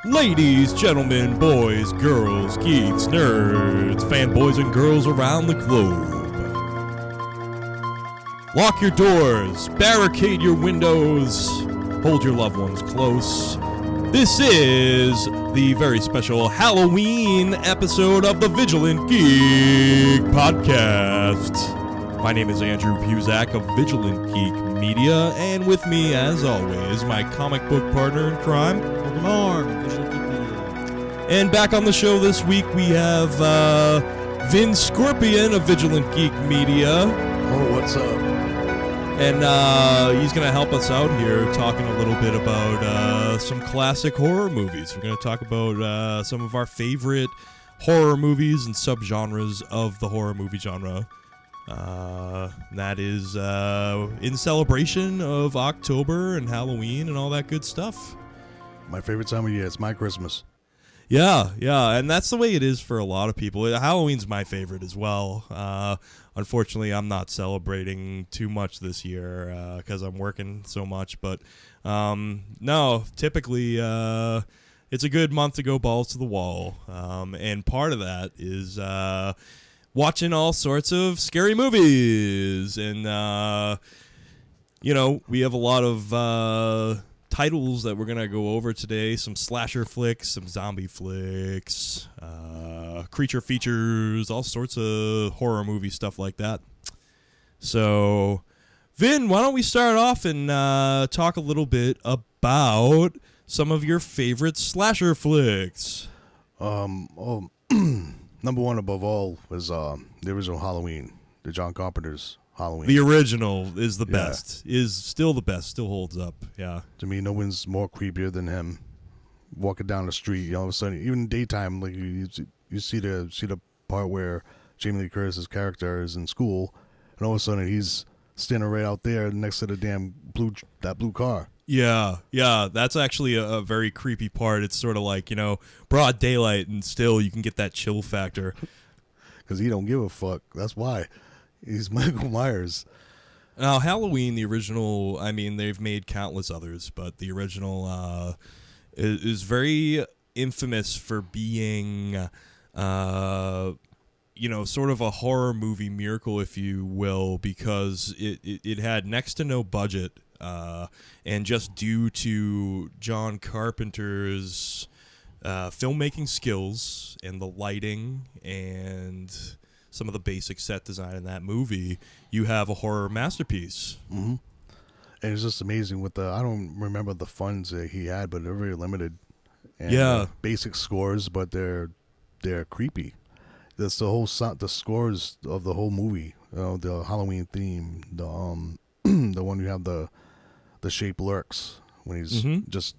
Ladies, gentlemen, boys, girls, geeks, nerds, fanboys, and girls around the globe. Lock your doors, barricade your windows, hold your loved ones close. This is the very special Halloween episode of the Vigilant Geek podcast. My name is Andrew Puzak of Vigilant Geek Media, and with me, as always, my comic book partner in crime, Orme, Vigilant Geek Media. And back on the show this week, we have Vin Scorpion of Vigilant Geek Media. Oh, what's up? And he's going to help us out here talking a little bit about some classic horror movies. We're going to talk about some of our favorite horror movies and subgenres of the horror movie genre. That is in celebration of October and Halloween and all that good stuff. My favorite time of year. It's my Christmas. Yeah, and that's the way it is for a lot of people. Halloween's my favorite as well. Unfortunately, I'm not celebrating too much this year because I'm working so much. But no, typically it's a good month to go balls to the wall. And part of that is watching all sorts of scary movies. And, we have a lot of titles that we're going to go over today. Some slasher flicks, some zombie flicks, creature features, all sorts of horror movie stuff like that. So, Vin, why don't we start off and talk a little bit about some of your favorite slasher flicks? Number one above all is the original Halloween, the John Carpenter's Halloween. The original is the best, is still the best, still holds up, yeah. To me, no one's more creepier than him. Walking down the street, all of a sudden, even in daytime, like you see the part where Jamie Lee Curtis's character is in school, and all of a sudden he's standing right out there next to the damn blue car. Yeah, that's actually a very creepy part. It's sort of like, broad daylight, and still you can get that chill factor. Because he don't give a fuck. That's why. He's Michael Myers. Now, Halloween, the original, they've made countless others, but the original is very infamous for being, sort of a horror movie miracle, if you will, because it had next to no budget, and just due to John Carpenter's filmmaking skills and the lighting and some of the basic set design in that movie, you have a horror masterpiece. Mm-hmm. And it's just amazing with I don't remember the funds that he had, but they're very limited. And basic scores, but they're creepy. That's the whole the scores of the whole movie. The Halloween theme, the one you have the shape lurks when he's just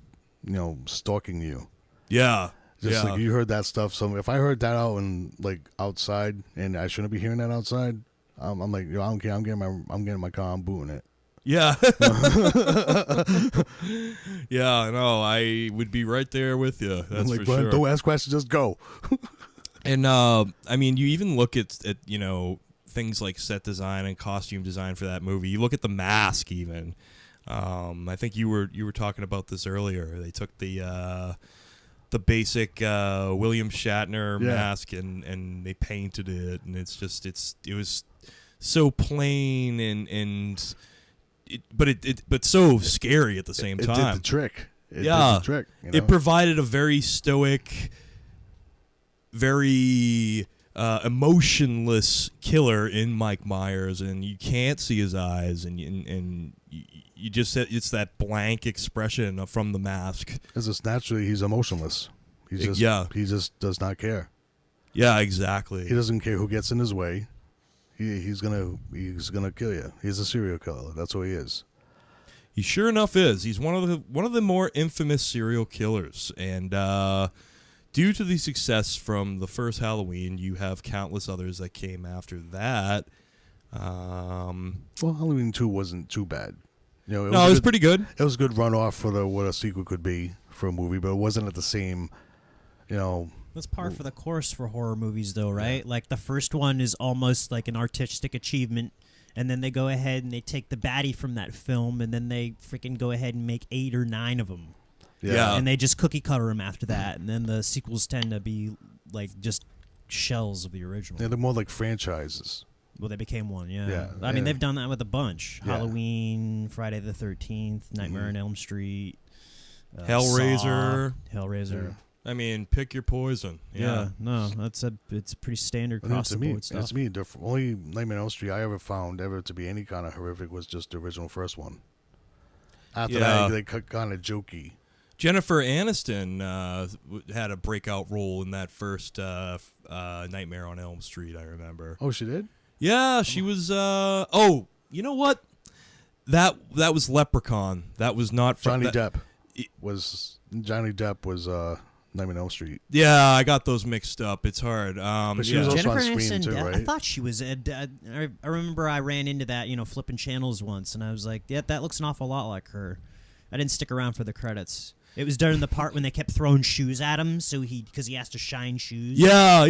stalking you. Yeah. Just like you heard that stuff. So if I heard that out and like outside, and I shouldn't be hearing that outside, I'm like, I don't care. I'm getting my car. I'm booting it. Yeah. Yeah. No, I would be right there with you. That's like, for sure. Don't ask questions. Just go. And you even look at things like set design and costume design for that movie. You look at the mask even. I think you were talking about this earlier. They took the basic William Shatner mask and they painted it, and it was so plain but so scary at the same time. It did the trick. It did the trick. It provided a very stoic, very emotionless killer in Mike Myers, and you can't see his eyes, and you just said it's that blank expression from the mask. It's just naturally he's emotionless. He just does not care. Yeah, exactly. He doesn't care who gets in his way. He's gonna kill you. He's a serial killer. That's who he is. He sure enough is. He's one of the more infamous serial killers, and due to the success from the first Halloween, you have countless others that came after that. Well, Halloween 2 wasn't too bad. It was pretty good. It was a good runoff for what a sequel could be for a movie, but it wasn't at the same, That's par for the course for horror movies, though, right? Yeah. Like, the first one is almost like an artistic achievement, and then they go ahead and they take the baddie from that film, and then they freaking go ahead and make 8 or 9 of them. Yeah. And they just cookie cutter them after that, and then the sequels tend to be like just shells of the original. Yeah, they're more like franchises. Well, they became one, yeah. Yeah, I mean, yeah. they've done that with a bunch. Yeah. Halloween, Friday the 13th, Nightmare on Elm Street, Hellraiser. Saw, Hellraiser. I mean, pick your poison. Yeah, no, it's pretty standard across the board stuff. It's me. The only Nightmare on Elm Street I ever found ever to be any kind of horrific was just the original first one. After that, they got kind of jokey. Jennifer Aniston had a breakout role in that first Nightmare on Elm Street, I remember. Oh, she did? Yeah, she was... oh, you know what? That was Leprechaun. That was not... Johnny Depp was Nightmare on Elm Street. Yeah, I got those mixed up. It's hard. But she was also Jennifer on Scream Aniston, too, right? I thought she was... I remember I ran into that, flipping channels once, and I was like, yeah, that looks an awful lot like her. I didn't stick around for the credits. It was during the part when they kept throwing shoes at him, because he has to shine shoes. Yeah.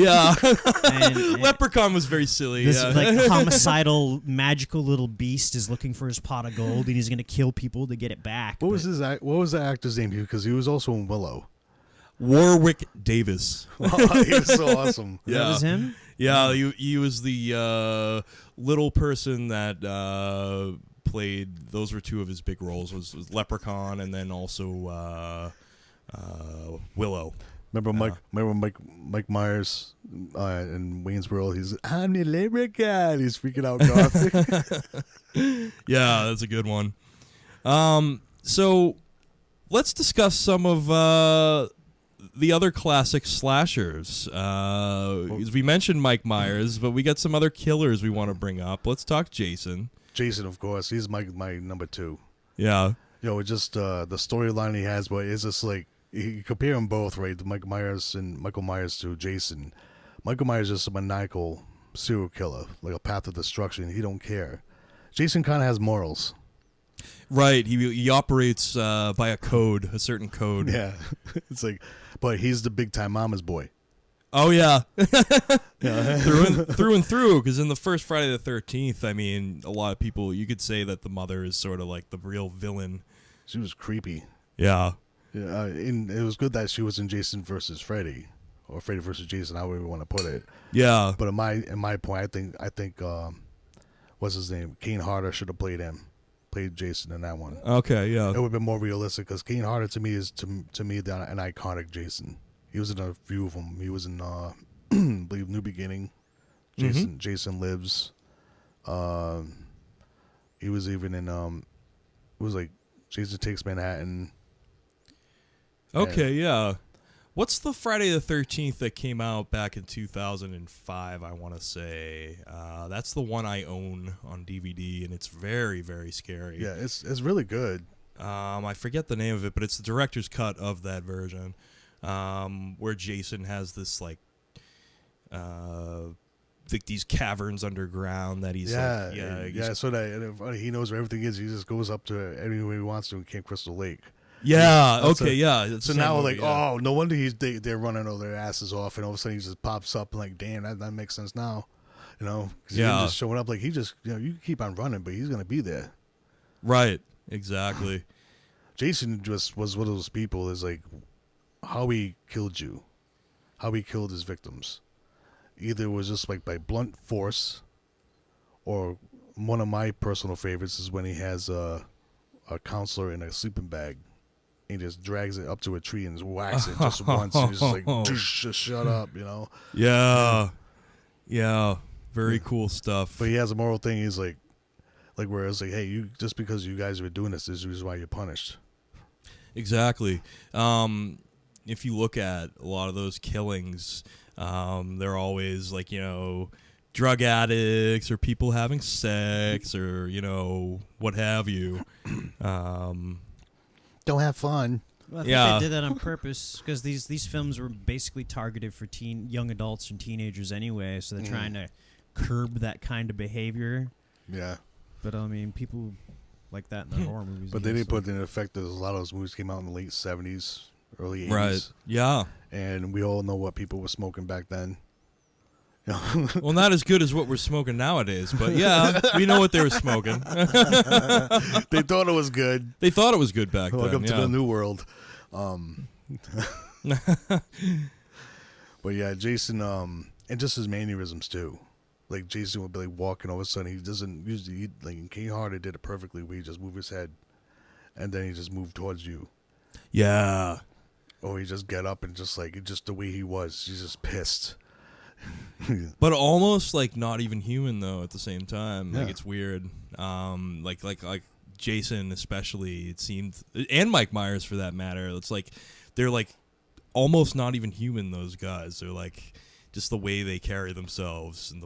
and Leprechaun was very silly. This like homicidal, magical little beast is looking for his pot of gold, and he's going to kill people to get it back. What was the actor's name? Because he was also in Willow. Warwick Davis. He was so awesome. Yeah. That was him? Yeah, he was the little person that played. Those were two of his big roles. Was Leprechaun and then also Willow. Remember Mike Myers in Wayne's World? I'm the leprechaun. He's freaking out gothic. Yeah, that's a good one. So let's discuss some of the other classic slashers. We mentioned Mike Myers, but we got some other killers we want to bring up. Let's talk Jason. Jason, of course, he's my number 2. Yeah. It's just the storyline he has, but it's just like you compare them both, right? Michael Myers to Jason. Michael Myers is a maniacal serial killer, like a path of destruction. He don't care. Jason kind of has morals. Right. He operates by a certain code. Yeah. It's like, but he's the big time mama's boy. Oh yeah, through and through. Because in the first Friday the 13th, I mean, a lot of people, you could say that the mother is sort of like the real villain. She was creepy. Yeah. Yeah. And it was good that she was in Jason versus Freddy, or Freddy versus Jason, however you want to put it. Yeah. But in my point, I think what's his name? Kane Hodder should have played Jason in that one. Okay. Yeah. It would have been more realistic because Kane Hodder to me is to me an iconic Jason. He was in a few of them. He was in, I believe, New Beginning. Jason Lives. He was even in, it was like Jason Takes Manhattan. Okay, yeah. What's the Friday the 13th that came out back in 2005, I want to say? That's the one I own on DVD, and it's very, very scary. Yeah, it's really good. I forget the name of it, but it's the director's cut of that version. Where Jason has this like these caverns underground that he's so that he knows where everything is. He just goes up to anywhere he wants to in Camp Crystal Lake. Yeah. That's okay. Yeah. So now oh, no wonder they're running all their asses off, and all of a sudden he just pops up and like, damn, that makes sense now. Because he's just showing up like he just you can keep on running, but he's gonna be there. Right. Exactly. Jason just was one of those people. Is like how he killed you, how he killed his victims. Either it was just like by blunt force, or one of my personal favorites is when he has a counselor in a sleeping bag. He just drags it up to a tree and just whacks it just once. And he's just like, just shut up, Yeah. Yeah. Very cool stuff. But he has a moral thing. He's like where it's like, hey, just because you guys were doing this is the reason why you're punished. Exactly. If you look at a lot of those killings, they're always like, drug addicts or people having sex or, what have you. Don't have fun. Well, I think they did that on purpose because these films were basically targeted for young adults and teenagers anyway, so they're trying to curb that kind of behavior. Yeah. But, I mean, people like that in the horror movies. But they didn't put it in effect that a lot of those movies came out in the late 70s, early 80s. Right. Yeah. And we all know what people were smoking back then. Well, not as good as what we're smoking nowadays, but yeah, we know what they were smoking. They thought it was good. They thought it was good back then. Welcome to the new world. But yeah, Jason, and just his mannerisms too. Like Jason would be like walking, all of a sudden he doesn't usually like in King Harder did it perfectly where he just moved his head and then he just moved towards you. Yeah. Or he just get up and just like just the way he was, he's just pissed. But almost like not even human though at the same time. Yeah. Like it's weird. Like Jason especially, it seemed, and Mike Myers for that matter. It's like they're like almost not even human, those guys. They're like just the way they carry themselves and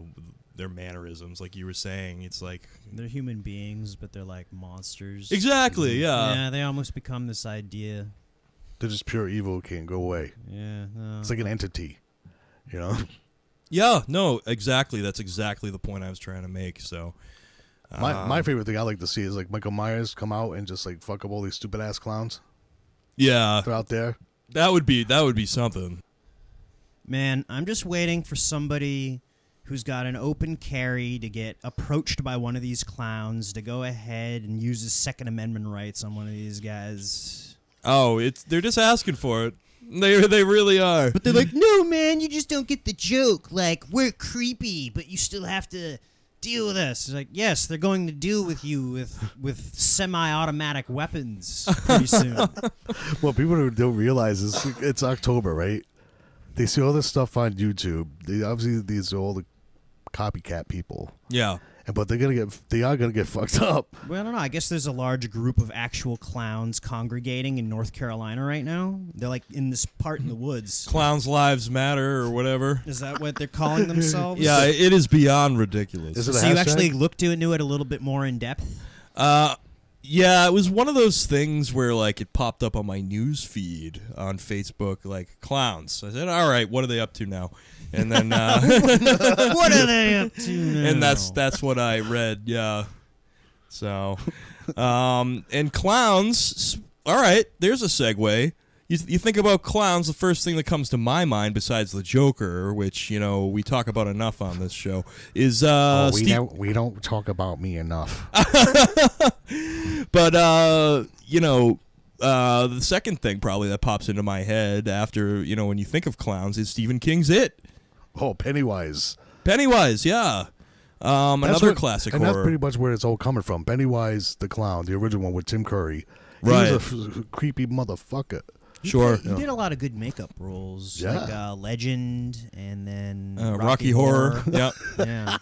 their mannerisms, like you were saying. It's like they're human beings, but they're like monsters. Exactly, yeah. Yeah, they almost become this idea. They're just pure evil, can't go away. Yeah. No. It's like an entity, you know? Yeah, no, exactly. That's exactly the point I was trying to make. So my favorite thing I like to see is like Michael Myers come out and just like fuck up all these stupid ass clowns. Yeah. They're out there. That would be something. Man, I'm just waiting for somebody who's got an open carry to get approached by one of these clowns to go ahead and use his Second Amendment rights on one of these guys. Oh, they're just asking for it. They really are. But they're like, no, man, you just don't get the joke. Like, we're creepy, but you still have to deal with us. It's like, yes, they're going to deal with you with semi-automatic weapons pretty soon. Well, people don't realize is it's October, right? They see all this stuff on YouTube. Obviously, these are all the copycat people. Yeah. But they are gonna get fucked up. Well, I don't know. I guess there's a large group of actual clowns congregating in North Carolina right now. They're like in this part in the woods. Clowns' lives matter or whatever. Is that what they're calling themselves? Yeah, it is beyond ridiculous. Is it So you actually looked into it a little bit more in depth? Yeah, it was one of those things where like it popped up on my news feed on Facebook, like clowns. I said, "All right, what are they up to now?" And then What are they up to now? and that's what I read. Yeah. So, and clowns. All right, there's a segue. You think about clowns, the first thing that comes to my mind, besides the Joker, which we talk about enough on this show, is we don't talk about me enough. But the second thing probably that pops into my head after when you think of clowns is Stephen King's It. Oh, Pennywise. Pennywise, yeah. Another classic and horror. That's pretty much where it's all coming from. Pennywise the clown, the original one with Tim Curry. Right. He was a creepy motherfucker. Sure. He did a lot of good makeup roles, like Legend and then Rocky Horror. Yep. Yeah.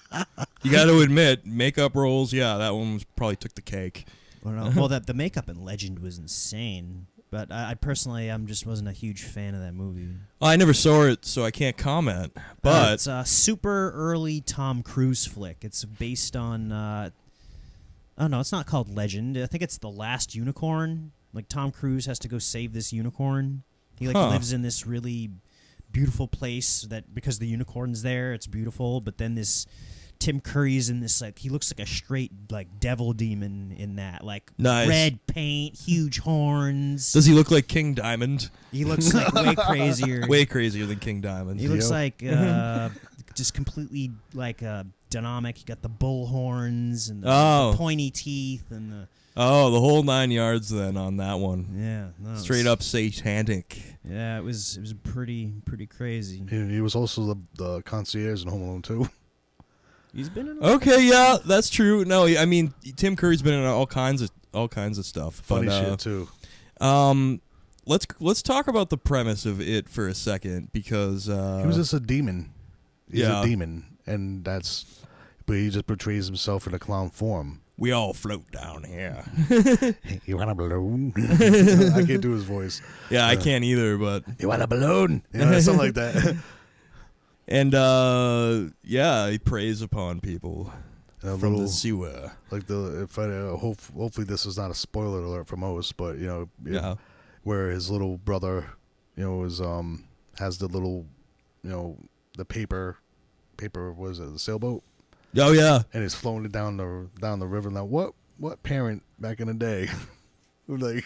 You got to admit, makeup roles, yeah, that one probably took the cake. Well, the makeup in Legend was insane. But I personally, just wasn't a huge fan of that movie. I never saw it, so I can't comment. But it's a super early Tom Cruise flick. It's based on. Oh no, it's not called Legend. I think it's The Last Unicorn. Like Tom Cruise has to go save this unicorn. He lives in this really beautiful place that because the unicorn's there, it's beautiful. But then this Tim Curry's in this he looks like a straight devil demon in that nice. Red paint, huge horns. Does he look like King Diamond? He looks like way crazier. Way crazier than King Diamond. He looks like just completely dynamic. He got the bull horns and the pointy teeth and the. Oh, the whole 9 yards then on that one. Yeah, no, straight up satanic. Yeah, it was pretty crazy. He was also the concierge in Home Alone 2. He's been in. Okay, yeah, that's true. No, I mean Tim Curry's been in all kinds of stuff. Funny shit too. Let's talk about the premise of it for a second because he was just a demon. He's a demon, and but he just portrays himself in a clown form. We all float down here. You want a balloon? I can't do his voice. Yeah, I can't either, but... You want a balloon? Something like that. And, he preys upon people from the sewer. Hopefully this is not a spoiler alert for most, but, where his little brother, has the little, the paper, what is it, the sailboat? Oh yeah, and it's flowing it down the river. Now, what parent back in the day,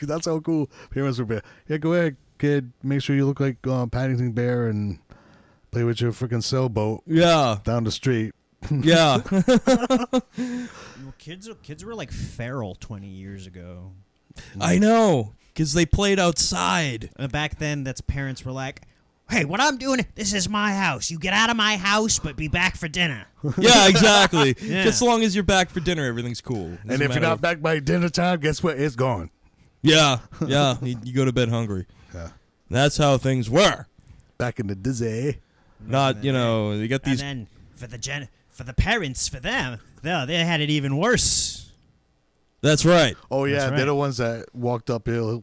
that's how cool parents were. Yeah, go ahead, kid. Make sure you look like Paddington Bear and play with your freaking sailboat. Yeah, down the street. Yeah. Kids were like feral 20 years ago. I know. because they played outside. Back then, that's parents were like, hey, what I'm doing, this is my house. You get out of my house, but be back for dinner. Yeah, exactly. Yeah. Just as long as you're back for dinner, everything's cool. And if you're not back by dinner time, guess what? It's gone. Yeah. You go to bed hungry. Yeah. That's how things were. Back in the dizzy. Not, you got these. And then for the parents, for them, they had it even worse. That's right. Oh, yeah. That's right. They're the ones that walked uphill,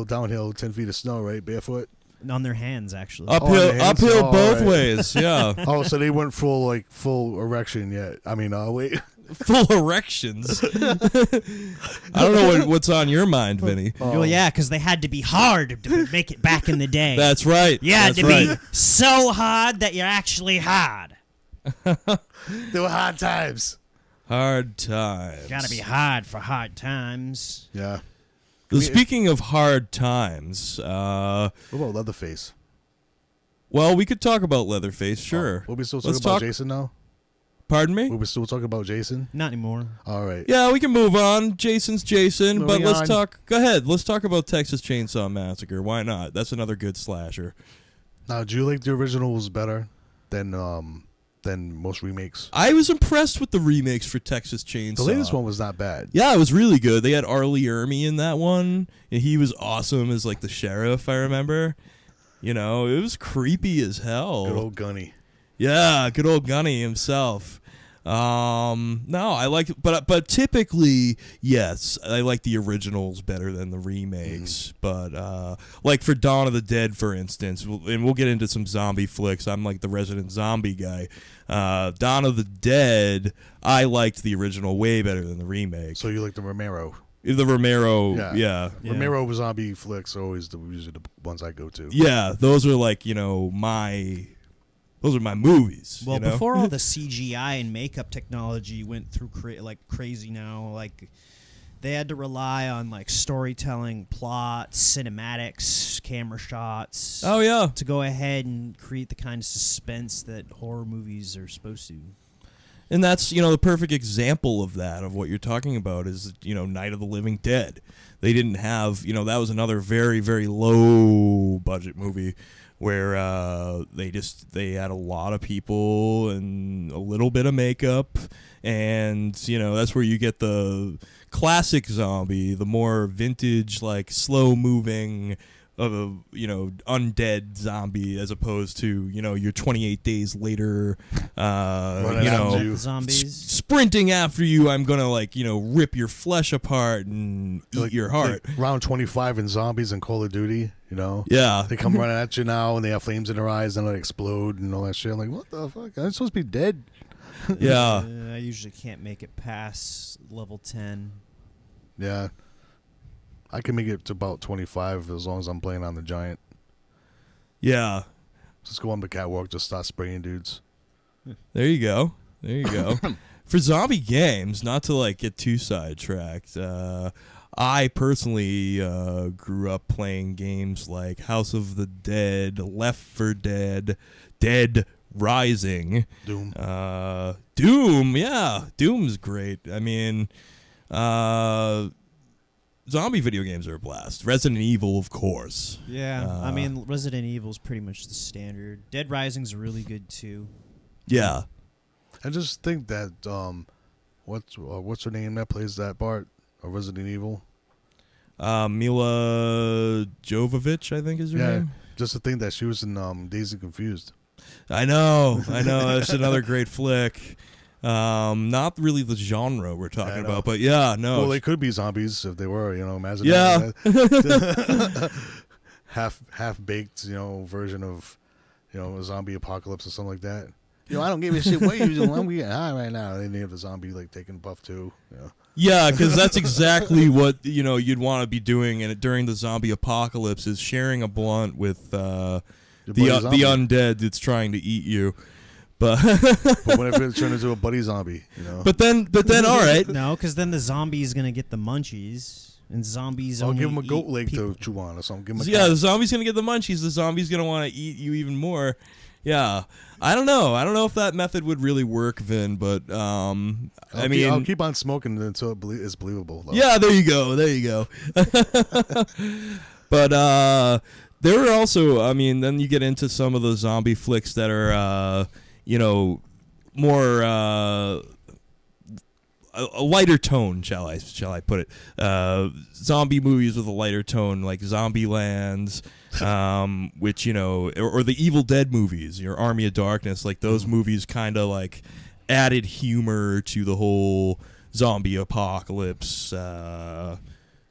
downhill, 10 feet of snow, right? Barefoot. On their hands, actually. Uphill both right. ways. Yeah. Oh, so they weren't full erection yet. I mean, wait. Full erections. I don't know what's on your mind, Vinny. Well, yeah, because they had to be hard to make it back in the day. That's right. You had That's to right. be so hard that you're actually hard. They were hard times. Hard times. Gotta be hard for hard times. Yeah. Speaking of hard times, What about Leatherface? well, we could talk about Leatherface, sure. We'll be still Let's talking about talk- Jason now? Pardon me? We'll be still talking about Jason? Not anymore. All right. Yeah, we can move on. Jason's Jason, but Moving let's on. talk. Go ahead. Let's talk about Texas Chainsaw Massacre. Why not? That's another good slasher. Now, do you like the originals better than most remakes? I was impressed with the remakes for Texas Chainsaw. The latest one was not bad. Yeah, it was really good. They had Arlie Ermy in that one, and he was awesome as like the sheriff. I remember. It was creepy as hell. Good old Gunny. Yeah, good old Gunny himself. No, I like, but typically, yes, I like the originals better than the remakes. But like for Dawn of the Dead, for instance, and we'll get into some zombie flicks. I'm like the resident zombie guy. Dawn of the Dead, I liked the original way better than the remake. So you like the Romero? The Romero, Yeah. yeah. Romero zombie flicks are always usually the ones I go to. Yeah, those are like, those are my movies. Well, before all the CGI and makeup technology went through crazy now, like they had to rely on like storytelling, plots, cinematics, camera shots. Oh, yeah. To go ahead and create the kind of suspense that horror movies are supposed to. And that's, the perfect example of that, of what you're talking about is, Night of the Living Dead. They didn't have, that was another very, very low budget movie where they had a lot of people and a little bit of makeup. And, that's where you get the classic zombie, the more vintage, like slow moving, undead zombie as opposed to, your 28 days later, zombies. Sprinting after you. I'm going to rip your flesh apart and eat your heart. Like round 25 in zombies and Call of Duty, Yeah. They come running at you now and they have flames in their eyes and they explode and all that shit. I'm like, what the fuck? I'm supposed to be dead. Yeah. I usually can't make it past level 10. Yeah. I can make it to about 25 as long as I'm playing on the giant. Yeah. Just go on the catwalk, just start spraying dudes. There you go. For zombie games, not to get too sidetracked, I personally grew up playing games like House of the Dead, Left 4 Dead, Dead Rising. Doom. Doom, yeah. Doom's great. I mean, zombie video games are a blast. Resident Evil, of course. Yeah, Resident Evil's pretty much the standard. Dead Rising's really good too. Yeah. I just think that what's her name that plays that part of Resident Evil? Mila Jovovich, I think is her name. Just to think that she was in Dazed and Confused. I know. That's another great flick. Not really the genre we're talking about, but yeah, no. Well, they could be zombies if they were, imagine. Yeah. half baked, version of, a zombie apocalypse or something like that. I don't give a shit what you doing. I'm getting high right now. And then they have the zombie taking a buff too. Yeah, because that's exactly what you'd want to be doing, and during the zombie apocalypse is sharing a blunt with the undead that's trying to eat you. But what if it turned into a buddy zombie? But then, all right. No, because then the zombie is gonna get the munchies, and zombies. I'll only give him a goat eat leg people. to chew on or something. Give him a The zombie's gonna get the munchies. The zombie's gonna want to eat you even more. Yeah, I don't know. I don't know if that method would really work, Vin, but I mean, I'll keep on smoking until it's believable. Though. Yeah, there you go. There you go. But there are also, I mean, then you get into some of the zombie flicks that are, more a lighter tone, shall I put it? Zombie movies with a lighter tone, like Zombieland, which or the Evil Dead movies, your Army of Darkness, like those movies, kind of like added humor to the whole zombie apocalypse to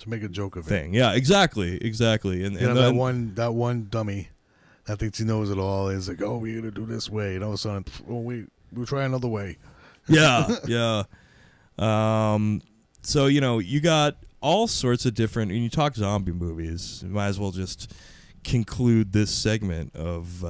make a joke of thing. Yeah, exactly. And then, that one dummy that thinks he knows it all is like, oh, we're gonna do this way, and all of a sudden, we'll try another way. Yeah. So you got all sorts of different. When you talk zombie movies, you might as well just conclude this segment of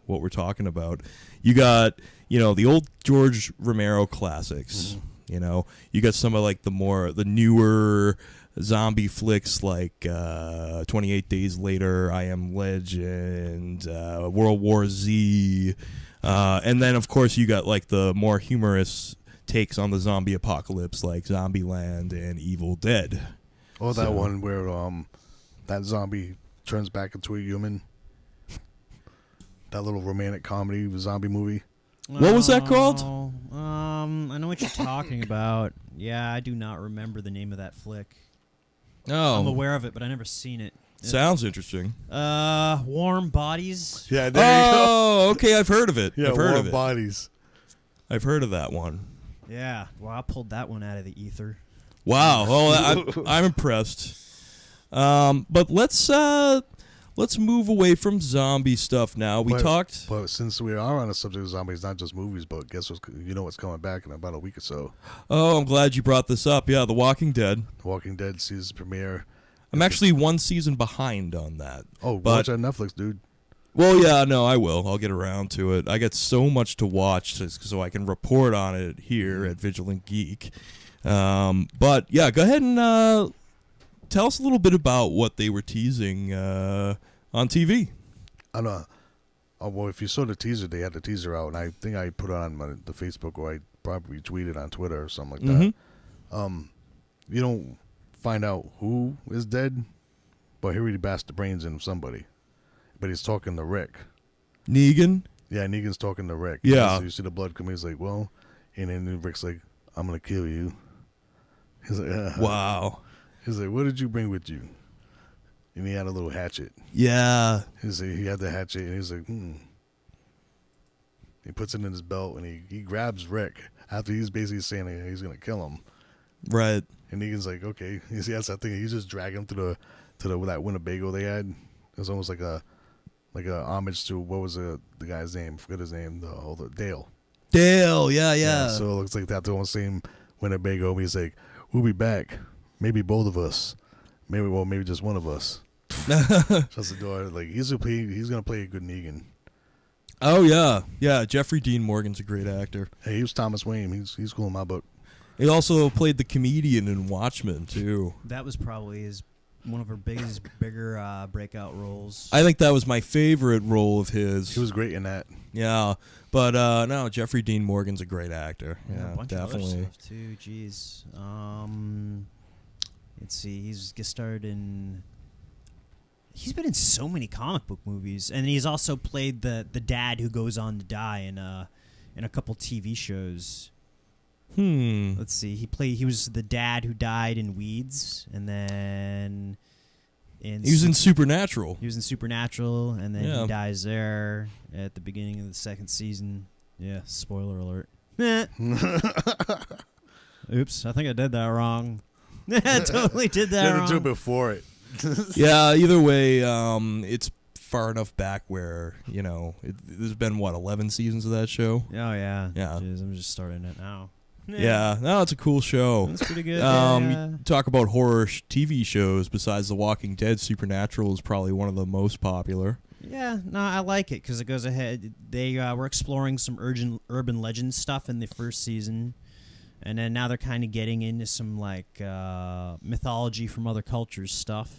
what we're talking about. You got the old George Romero classics. Mm-hmm. You got some of like the newer zombie flicks like 28 Days Later, I Am Legend, World War Z, and then of course you got like the more humorous takes on the zombie apocalypse like Zombieland and Evil Dead. Oh, that one where that zombie turns back into a human. That little romantic comedy zombie movie. What was that called? I know what you're talking about. Yeah, I do not remember the name of that flick. Oh, I'm aware of it, but I never seen it. Sounds interesting. Warm Bodies. Yeah, there you go. Oh, okay, I've heard of it. Yeah, I've heard Warm of it. Bodies. I've heard of that one. Yeah, well, I pulled that one out of the ether. Wow. Oh, I'm impressed. But let's move away from zombie stuff now. But since we are on the subject of zombies, not just movies, but guess what's coming back in about a week or so. Oh, I'm glad you brought this up. Yeah, The Walking Dead. The Walking Dead season premiere. I'm actually one season behind on that. Oh, watch on Netflix, dude. Well, yeah, no, I will. I'll get around to it. I got so much to watch so I can report on it here at Vigilant Geek. But, yeah, go ahead and tell us a little bit about what they were teasing on TV. I know. Oh, well, if you saw the teaser, they had the teaser out, and I think I put it on the Facebook, or I probably tweeted on Twitter or something like that. You don't find out who is dead, but he really bashed the brains in somebody. But he's talking to Rick. Negan? Yeah, Negan's talking to Rick. Yeah. So you see the blood coming. He's like, well, and then Rick's like, I'm going to kill you. He's like, wow. He's like, what did you bring with you? And he had a little hatchet. Yeah. He's like, he had the hatchet, and he's like, He puts it in his belt, and he grabs Rick after he's basically saying that he's going to kill him. Right. And Negan's like, okay. You see, that's that thing. He's just dragging him to that Winnebago they had. It was almost like a homage to, what was the guy's name? I forget his name. The Dale. Dale, yeah. So it looks like that's the same Winnebago. He's like, we'll be back. Maybe both of us. Maybe just one of us. Shuts the door. Like he's gonna play a good Negan. Oh yeah. Jeffrey Dean Morgan's a great actor. Hey, he was Thomas Wayne. He's cool in my book. He also played the comedian in Watchmen too. That was probably one of her bigger breakout roles. I think that was my favorite role of his. He was great in that. Yeah, but no, Jeffrey Dean Morgan's a great actor. Yeah, a bunch definitely. Of other stuff too. Jeez. Let's see. He's starred in. He's been in so many comic book movies, and he's also played the dad who goes on to die in a couple TV shows. Let's see. He was the dad who died in Weeds, and then he was in Supernatural. He was in Supernatural, and then he dies there at the beginning of the second season. Yeah, spoiler alert. Oops, I think I did that wrong. I totally did that wrong. You had to do it before it. Yeah, either way, it's far enough back where, there's been, 11 seasons of that show? Oh, yeah. Yeah. Jeez, I'm just starting it now. Yeah, no, it's a cool show. It's pretty good. You talk about horror TV shows, besides The Walking Dead, Supernatural is probably one of the most popular. Yeah, no, I like it because it goes ahead. They were exploring some urban legend stuff in the first season, and then now they're kind of getting into some mythology from other cultures stuff.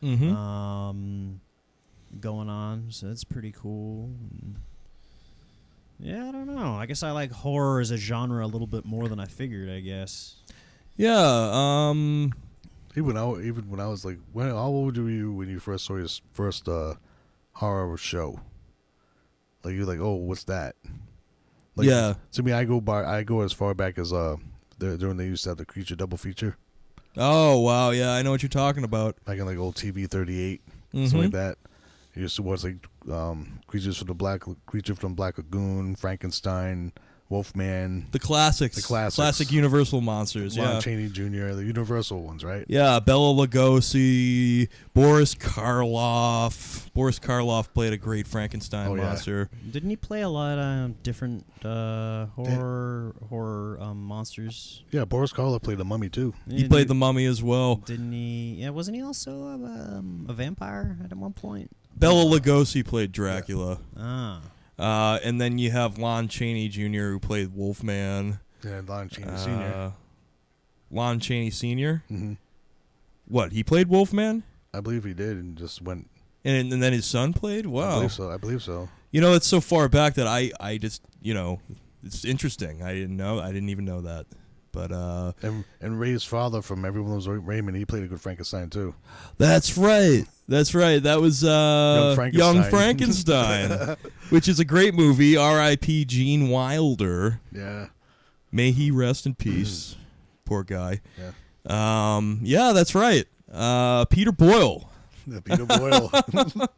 Mm-hmm. going on, so that's pretty cool. Yeah, I don't know. I guess I like horror as a genre a little bit more than I figured, I guess. Yeah, Even when I was like, how old were you when you first saw your first horror show? Like you're like, oh, what's that? Like, yeah. To me, I go as far back as during they used to have the Creature double feature. Oh, wow, yeah, I know what you're talking about. Back in like old TV 38, something like that. You used to watch like Creature from the Black Lagoon, Frankenstein, Wolfman. The classics. The classics. Classic Universal monsters, Lon Chaney Jr., the Universal ones, right? Yeah, Bela Lugosi, Boris Karloff. Boris Karloff played a great Frankenstein monster. Didn't he play a lot of different horror monsters? Yeah, Boris Karloff played the Mummy too. He played the Mummy as well. Didn't he? Yeah, wasn't he also a vampire at one point? Bela Lugosi played Dracula. Yeah. And then you have Lon Chaney Jr. who played Wolfman. Yeah, Lon Chaney Sr. Lon Chaney Sr.? Mm-hmm. What, he played Wolfman? I believe he did and just went. And then his son played? Wow. I believe so. You know, it's so far back that I just, you know, it's interesting. I didn't even know that. But and Ray's father from Everyone Loves Raymond, he played a good Frankenstein too. That's right. That was Young Frankenstein, which is a great movie. R.I.P. Gene Wilder. Yeah. May he rest in peace. Poor guy. Yeah. Yeah, that's right. Peter Boyle. Yeah, Peter Boyle.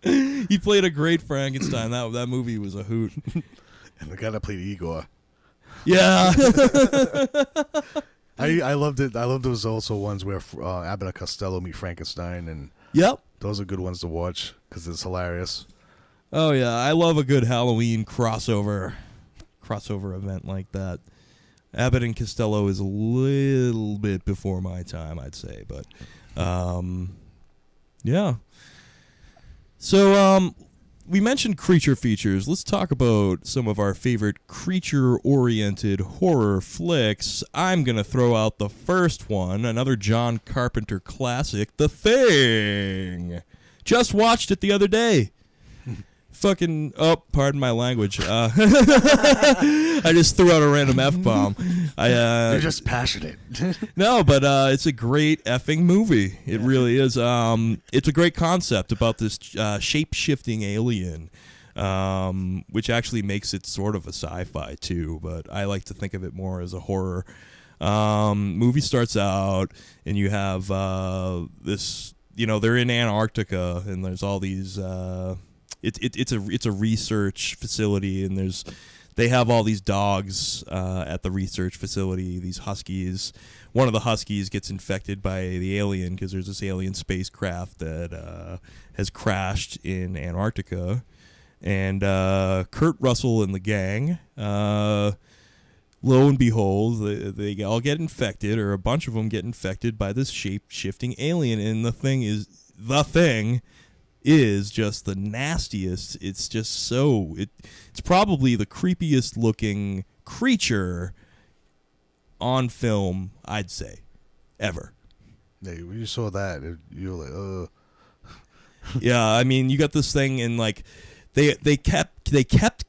He played a great Frankenstein. That movie was a hoot. And the guy that played Igor. Yeah. I loved it. I loved those also ones where Abbott and Costello meet Frankenstein, and Yep. those are good ones to watch because it's hilarious. Oh yeah, I love a good Halloween crossover event like that. Abbott and Costello is a little bit before my time, I'd say, but yeah. So we mentioned creature features. Let's talk about some of our favorite creature-oriented horror flicks. I'm going to throw out the first one, another John Carpenter classic, The Thing. Just watched it the other day. Pardon my language. I just threw out a random F-bomb. You're just passionate. No, but it's a great effing movie. It really is. It's a great concept about this shape-shifting alien, which actually makes it sort of a sci-fi too, but I like to think of it more as a horror. Movie starts out, and you have this, you know, they're in Antarctica, and there's all these... It's a research facility, and they have all these dogs at the research facility, these huskies. One of the huskies gets infected by the alien because there's this alien spacecraft that has crashed in Antarctica. And Kurt Russell and the gang, lo and behold, they all get infected, or a bunch of them get infected by this shape-shifting alien. And the thing is just the nastiest. It's just so it's probably the creepiest looking creature on film, I'd say, ever. Yeah, when you saw that, you were like, Yeah, I mean, you got this thing, and like they kept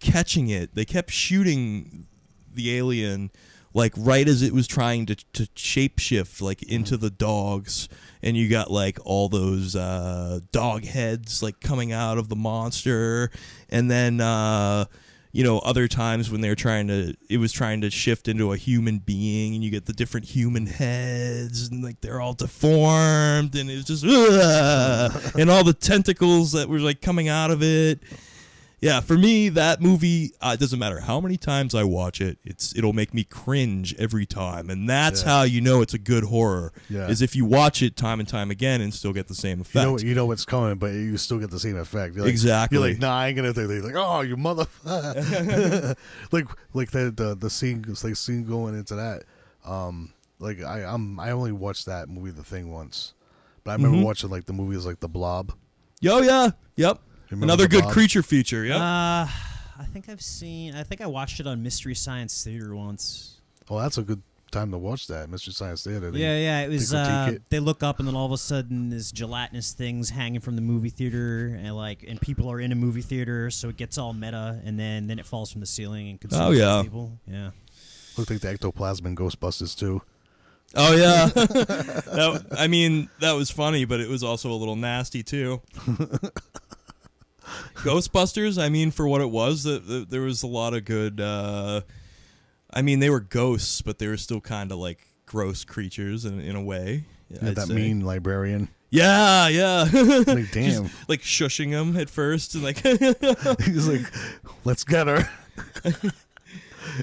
catching it. They kept shooting the alien like right as it was trying to shapeshift like into the dogs, and you got like all those dog heads like coming out of the monster, and then other times when it was trying to shift into a human being, and you get the different human heads, and like they're all deformed, and it was just and all the tentacles that were like coming out of it. Yeah, for me, that movie, it doesn't matter how many times I watch it, it'll make me cringe every time. And that's how you know it's a good horror, is if you watch it time and time again and still get the same effect. You know what's coming, but you still get the same effect. You're like, exactly. You're like, nah, I ain't going to do that. Like, oh, you mother... like the scene going into that. I only watched that movie, The Thing, once. But I remember watching like the movies like The Blob. Oh, yeah. Yep. Another good creature feature, yeah. I think I watched it on Mystery Science Theater once. Oh, that's a good time to watch that Mystery Science Theater. Yeah. It was. critique it. They look up and then all of a sudden, this gelatinous thing's hanging from the movie theater, and people are in a movie theater, so it gets all meta, and then it falls from the ceiling and consumes people. Yeah. Looked like the ectoplasm in Ghostbusters too. Oh yeah, that was funny, but it was also a little nasty too. Ghostbusters, for what it was, there was a lot of good. They were ghosts, but they were still kind of like gross creatures in a way. I'd say. Mean librarian. Yeah. Like damn. Just, like shushing him at first, and like he's like, "Let's get her."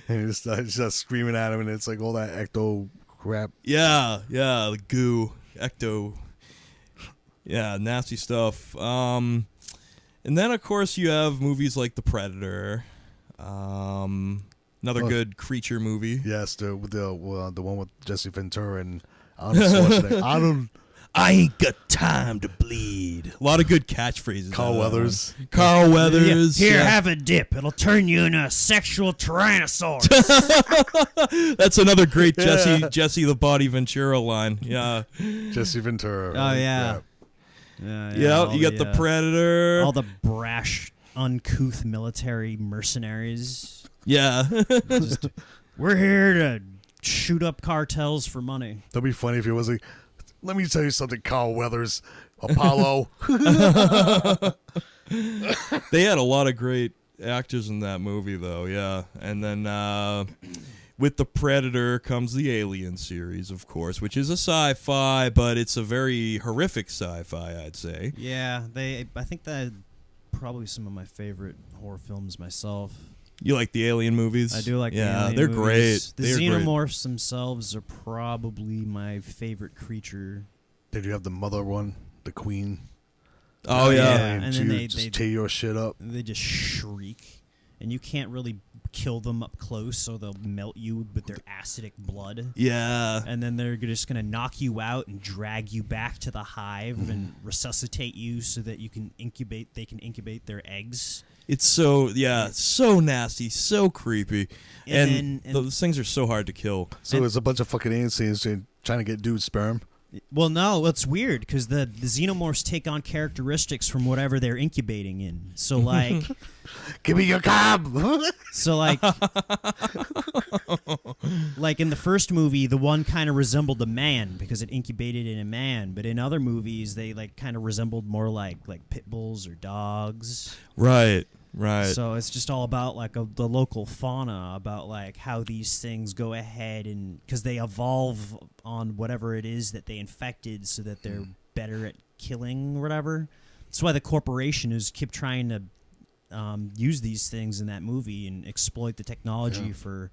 And he starts screaming at him, and it's like all that ecto crap. Yeah, the goo, ecto. Yeah, nasty stuff. And then of course you have movies like The Predator, another good creature movie. Yes, the one with Jesse Ventura and Arnold Schwarzenegger. I ain't got time to bleed. A lot of good catchphrases. Carl Weathers. Here, have a dip. It'll turn you into a sexual tyrannosaurus. That's another great Jesse the Body Ventura line. Yeah. Jesse Ventura. Oh, yeah. Yeah, you got The Predator. All the brash, uncouth military mercenaries. Yeah. We're here to shoot up cartels for money. That'd be funny if it was like, let me tell you something, Carl Weathers, Apollo. They had a lot of great actors in that movie, though, yeah. And then with The Predator comes the Alien series, of course, which is a sci-fi, but it's a very horrific sci-fi, I'd say. Yeah, I think that probably some of my favorite horror films myself. You like the Alien movies? I do like the Alien they're movies. great. The xenomorphs themselves are probably my favorite creature. Did you have the mother one, the queen? Oh, yeah. And then they tear your shit up. They just shriek, and you can't really kill them up close, so they'll melt you with their acidic blood. Yeah. And then they're just going to knock you out and drag you back to the hive and resuscitate you so that they can incubate their eggs. It's so nasty, so creepy. And those things are so hard to kill. So it's a bunch of fucking aliens trying to get dude's sperm. Well, no, it's weird because the xenomorphs take on characteristics from whatever they're incubating in. So, like... Give me your cob! So, like in the first movie, the one kind of resembled a man because it incubated in a man. But in other movies, they, like, kind of resembled more like pit bulls or dogs. Right. So it's just all about like the local fauna, about like how these things go ahead and because they evolve on whatever it is that they infected, so that they're better at killing or whatever. That's why the corporation keep trying to use these things in that movie and exploit the technology for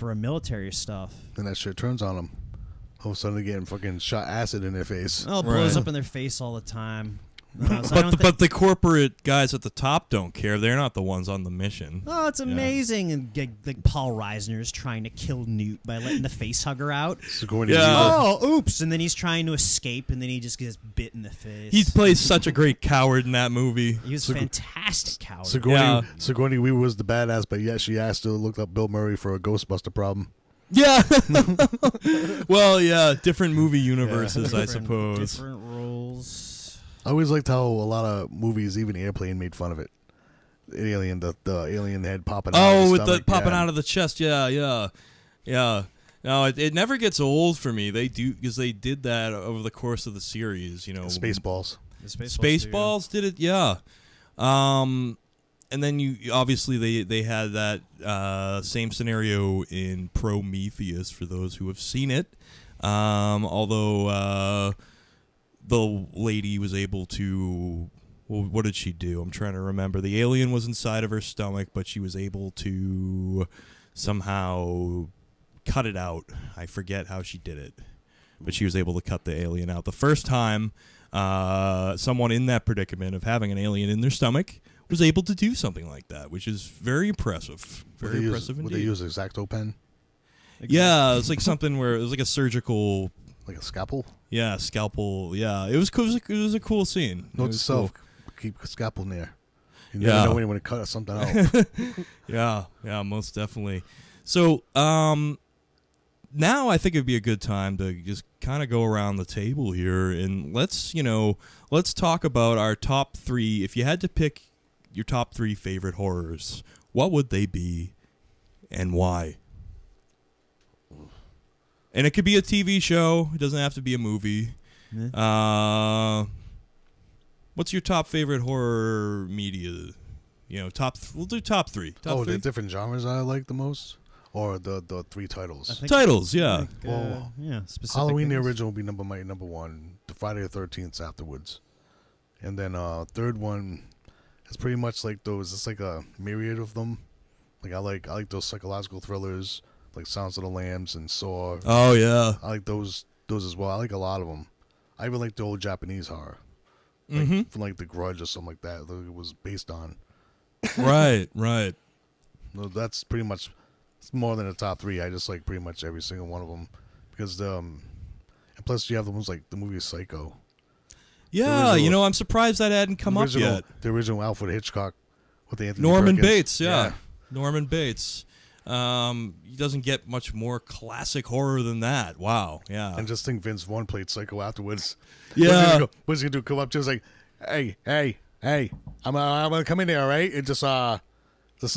a military stuff. Then that shit turns on them. All of a sudden they're getting fucking shot acid in their face. Oh, it blows up in their face all the time. But the corporate guys at the top don't care. They're not the ones on the mission. Oh, it's amazing. And like Paul Reisner's trying to kill Newt by letting the face hugger out. Oops. And then he's trying to escape, and then he just gets bit in the face. He plays such a great coward in that movie. He was a fantastic coward. Sigourney Weaver was the badass, but yet she asked to look up Bill Murray for a Ghostbuster problem. Yeah. Well, yeah, different movie universes, I suppose. Different roles. I always liked how a lot of movies, even Airplane, made fun of it. Alien, the alien head popping out. Oh, with the popping out of the chest. Yeah. No, it never gets old for me. They do, because they did that over the course of the series. You know, Spaceballs. Spaceballs did it. Yeah. And then you obviously they had that same scenario in Prometheus for those who have seen it. Although the lady was able to, well, what did she do? I'm trying to remember. The alien was inside of her stomach, but she was able to somehow cut it out. I forget how she did it, but she was able to cut the alien out. The first time someone in that predicament of having an alien in their stomach was able to do something like that, which is very impressive. Very impressive indeed. Would they use X-Acto pen? Yeah, it was like something where it was like a surgical... Like a scalpel? Yeah, scalpel. Yeah, it was cool. It was a cool scene. Note to self, keep a scalpel near. You never know when you want to cut something out. Yeah, most definitely. So, now I think it'd be a good time to just kind of go around the table here and let's talk about our top 3. If you had to pick your top 3 favorite horrors, what would they be and why? And it could be a TV show. It doesn't have to be a movie. Yeah. What's your top favorite horror media? We'll do top 3. Top 3? The different genres I like the most? Or the 3 titles? Titles, yeah. Specific Halloween, the things. original, will be number 1. The Friday the 13th afterwards. And then third one is pretty much like those. It's like a myriad of them. Like I like those psychological thrillers, like Sounds of the Lambs and Saw. Oh, yeah. I like those as well. I like a lot of them. I even like the old Japanese horror. Like, from like The Grudge or something like that it was based on. Right. No, that's pretty much, it's more than a top 3. I just like pretty much every single one of them. Because, and plus you have the ones like the movie Psycho. Yeah, I'm surprised that hadn't come up yet. The original Alfred Hitchcock with Anthony Norman Perkins. Bates, yeah. Norman Bates. He doesn't get much more classic horror than that. Wow, yeah. And just think Vince Vaughn played Psycho afterwards. Yeah. What's he gonna do? Come up to us like, hey, I'm gonna come in there, all right? And just so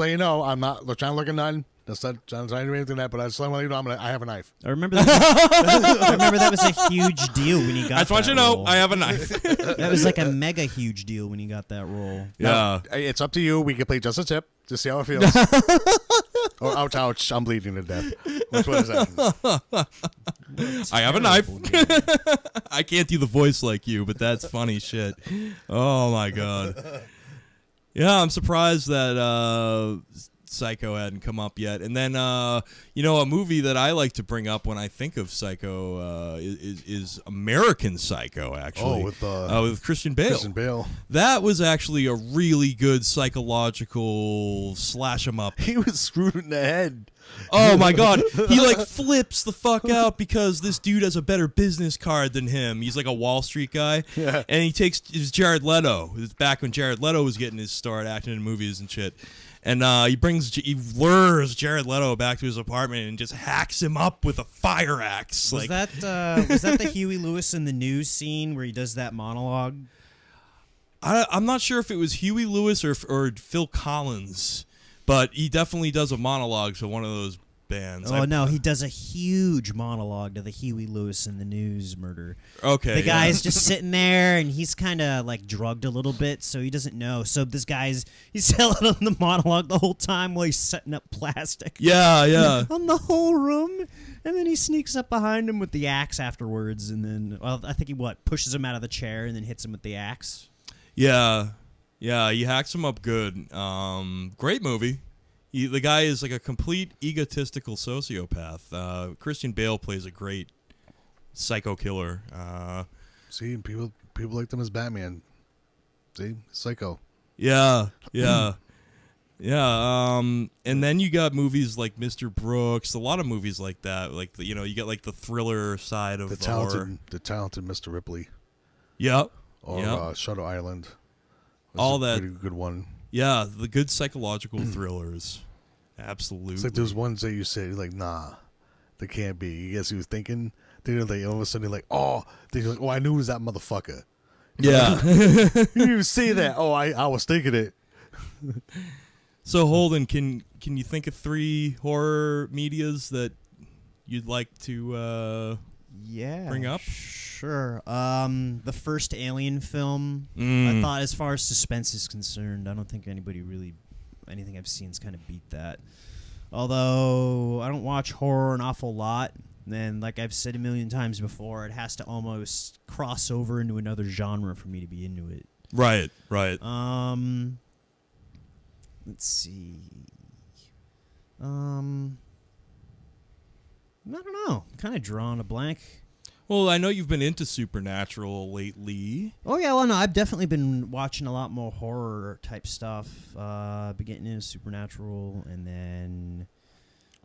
you know, I'm not trying to look at nothing. Just not trying to do anything like that, but I just want you to know I have a knife. I remember that was a huge deal when he got. I just want you to know I have a knife. That was like a mega huge deal when he got that role. Yeah. Now, it's up to you. We can play just a tip to see how it feels. Or ouch, I'm bleeding to death. Which one is that? I have a knife. I can't do the voice like you, but that's funny shit. Oh my god. Yeah, I'm surprised that Psycho hadn't come up yet. And then, a movie that I like to bring up when I think of Psycho is American Psycho, actually. With Christian Bale. Christian Bale. That was actually a really good psychological slash 'em up. He was screwed in the head. Oh my god, he flips the fuck out because this dude has a better business card than him. He's like a Wall Street guy, yeah. And he takes Jared Leto. It's back when Jared Leto was getting his start acting in movies and shit. And he lures Jared Leto back to his apartment and just hacks him up with a fire axe. Was that the Huey Lewis in the News scene where he does that monologue? I'm not sure if it was Huey Lewis or Phil Collins. But he definitely does a monologue to one of those bands. Oh, no, he does a huge monologue to the Huey Lewis in the News murder. Okay. The guy's just sitting there, and he's kind of, drugged a little bit, so he doesn't know. So this he's telling him the monologue the whole time while he's setting up plastic. Yeah. On the whole room. And then he sneaks up behind him with the axe afterwards, and then, I think he, pushes him out of the chair and then hits him with the axe. Yeah. Yeah, he hacks him up good. Great movie. The guy is like a complete egotistical sociopath. Christian Bale plays a great psycho killer. See, people like them as Batman. See, Psycho. Yeah. And then you got movies like Mr. Brooks. A lot of movies like that. You got the thriller side of the horror. The talented Mr. Ripley. Yep. Or Shutter Island. All that. Pretty good one. Yeah, the good psychological thrillers. Absolutely. It's like those ones that you say, like, nah, they can't be. You guess he was thinking. Then all of a sudden, they're like, I knew it was that motherfucker. Yeah. You didn't say that. Oh, I was thinking it. So, Holden, can you think of 3 horror medias that you'd like to bring up? Sure. The first Alien film, I thought, as far as suspense is concerned, I don't think anything I've seen's kind of beat that. Although I don't watch horror an awful lot, and like I've said a million times before, it has to almost cross over into another genre for me to be into it. Right. Let's see. I don't know. I'm kind of drawing a blank. Well, I know you've been into Supernatural lately. Oh, yeah, well, no, I've definitely been watching a lot more horror-type stuff. Been getting into Supernatural, and then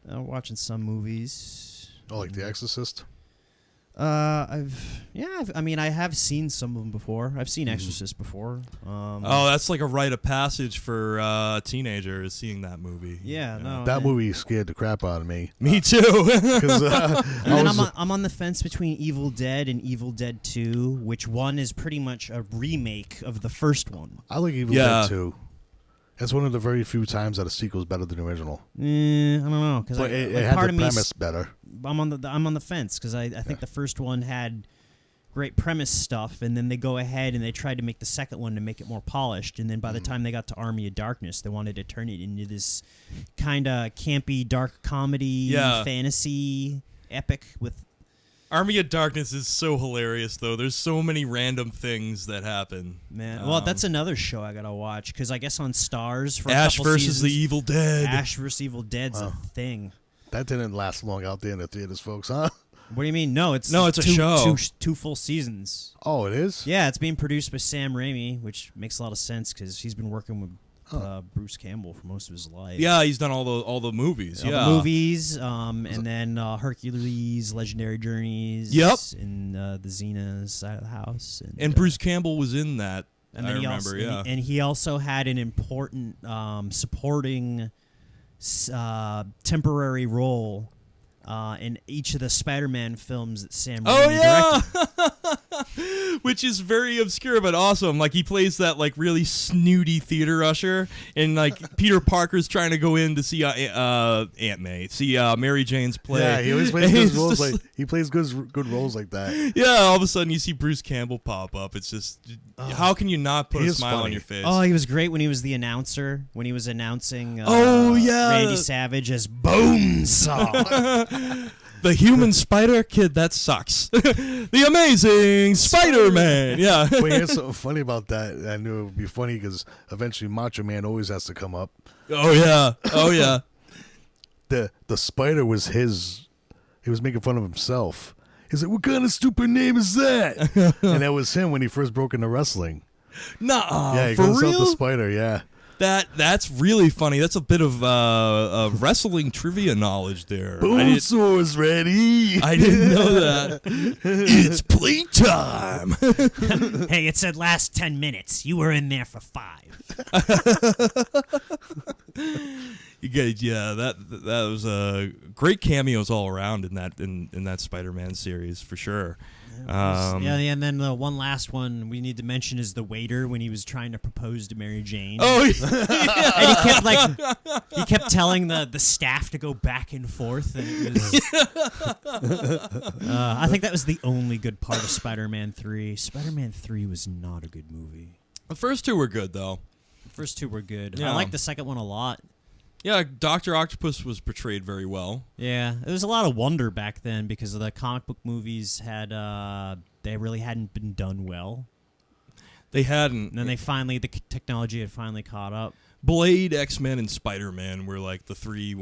watching some movies. Oh, like The Exorcist? I have seen some of them before. I've seen Exorcist before. That's like a rite of passage for teenagers seeing that movie. Yeah, no. That movie scared the crap out of me. Me too. I'm on the fence between Evil Dead and Evil Dead 2, which one is pretty much a remake of the first one. I like Evil Dead 2. That's one of the very few times that a sequel is better than the original. I don't know, because it had part the of premise better. I'm on the fence because I think the first one had great premise stuff, and then they go ahead and they tried to make the second one to make it more polished, and then by the time they got to Army of Darkness, they wanted to turn it into this kind of campy dark comedy fantasy epic with. Army of Darkness is so hilarious, though. There's so many random things that happen. Man, well, that's another show I gotta watch because I guess on Stars for Ash a couple versus seasons, the Evil Dead. Ash versus Evil Dead's a thing. That didn't last long out there in the theaters, folks, huh? What do you mean? No, it's a show. Two full seasons. Oh, it is? Yeah, it's being produced by Sam Raimi, which makes a lot of sense because he's been working with Bruce Campbell for most of his life. Yeah, he's done all the movies. All the movies, and then Hercules, Legendary Journeys. Yep. And the Xena side of the house. And Bruce Campbell was in that. And I then remember, and he also had an important supporting temporary role in each of the Spider-Man films that Sam Raimi directed. Which is very obscure but awesome. Like, he plays that like really snooty theater usher, and like Peter Parker's trying to go in to see Aunt May, see Mary Jane's play. Yeah, he always plays good roles he plays good roles like that. Yeah, all of a sudden you see Bruce Campbell pop up. It's just how can you not put a smile on your face? Oh, he was great when he was the announcer, when he was announcing Randy Savage as Bonesaw. The human spider kid, that sucks. The amazing Spider-Man. Yeah. Wait, here's something funny about that. I knew it would be funny because eventually Macho Man always has to come up. Oh yeah. The spider was his. He was making fun of himself. He's like, "What kind of stupid name is that?" And that was him when he first broke into wrestling. Nah, yeah, he for calls real? himself the Spider. Yeah. That's really funny. That's a bit of wrestling trivia knowledge there. Bonesaws ready. I didn't know that. It's playtime. Hey, it said last 10 minutes. You were in there for 5. You guys, that was great cameos all around in that Spider-Man series for sure. And then the one last one we need to mention is the waiter when he was trying to propose to Mary Jane. Oh, yeah. And he kept telling the staff to go back and forth, and it was. I think that was the only good part of Spider-Man 3. Spider-Man 3 was not a good movie. The first two were good though. The first two were good. Yeah. I like the second one a lot. Yeah, Dr. Octopus was portrayed very well. Yeah, there was a lot of wonder back then because of the comic book movies they really hadn't been done well. They hadn't. And then the technology had finally caught up. Blade, X-Men, and Spider-Man were like the three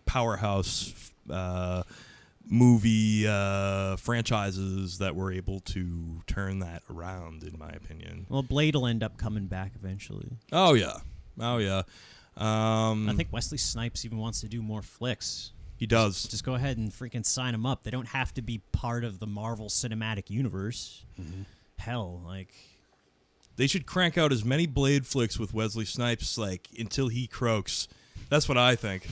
powerhouse movie franchises that were able to turn that around, in my opinion. Well, Blade will end up coming back eventually. Oh yeah. I think Wesley Snipes even wants to do more flicks. He does. Just go ahead and freaking sign him up. They don't have to be part of the Marvel Cinematic Universe. Mm-hmm. Hell, like they should crank out as many Blade flicks with Wesley Snipes until he croaks. That's what I think.